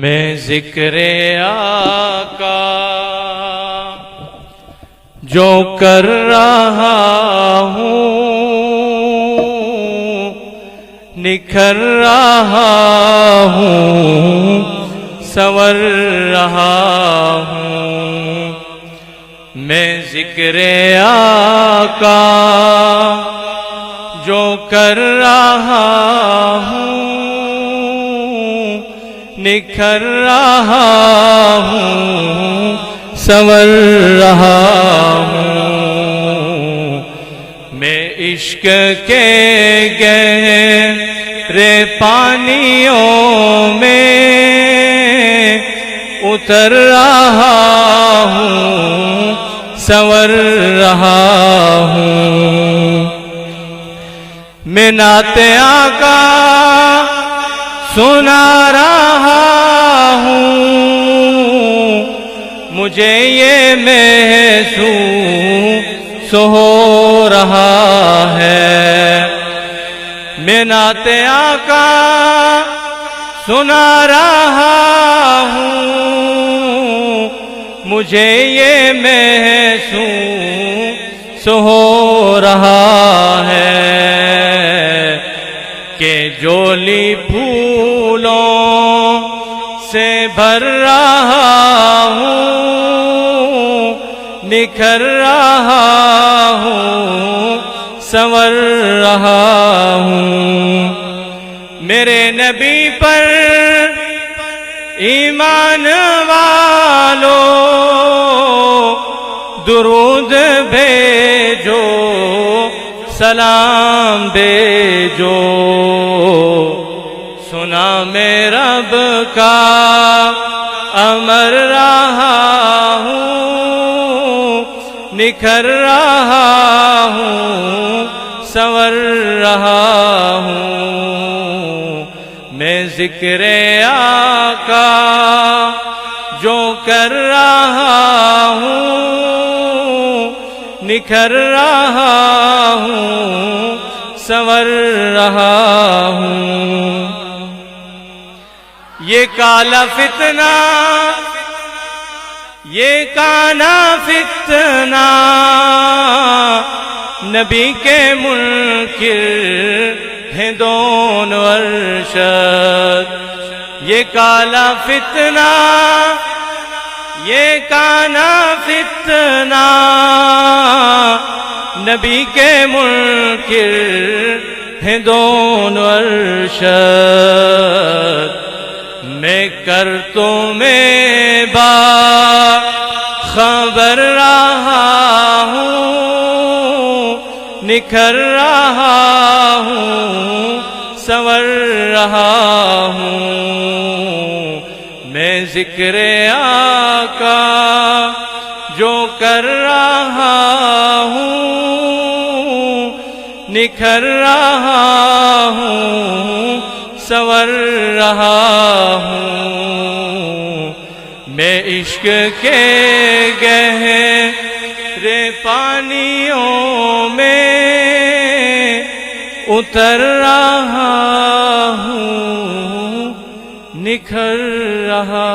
میں ذکر آقا جو کر رہا ہوں، نکھر رہا ہوں، سنور رہا ہوں۔ میں ذکر آقا جو کر رہا ہوں، نکھر رہا ہوں، سنور رہا ہوں۔ میں عشق کے گہرے پانیوں میں اتر رہا ہوں، سنور رہا ہوں۔ میں نعت آقا سنا رہا ہوں، مجھے یہ محسوس ہو رہا ہے۔ میں نعت آقا سنا رہا ہوں، مجھے یہ محسوس ہو رہا ہے کہ جولی پھولوں سے بھر رہا ہوں، نکھر رہا ہوں، سنور رہا ہوں۔ میرے نبی پر ایمان والو درود بھیجو، سلام بھیجو، سنا میں رب کا امر رہا ہوں، نکھر رہا ہوں، سنور رہا ہوں۔ میں ذکر آقا جو کر رہا ہوں، نکھر رہا ہوں، سنور رہا ہوں۔ یہ کالا فتنہ، یہ کانا فتنہ، نبی کے منکر ہیں دونوں ارشد۔ یہ کالا فتنہ، یہ کانا فتنہ، نبی کے منکر ہیں دونوں ارشد۔ میں کر تو میں با خبر رہا ہوں، نکھر رہا ہوں، سنور رہا ہوں۔ میں ذکر آقا جو کر رہا ہوں، نکھر رہا ہوں، سنور رہا ہوں۔ میں عشق کے گہرے پانیوں میں اتر رہا ہوں، نکھر رہا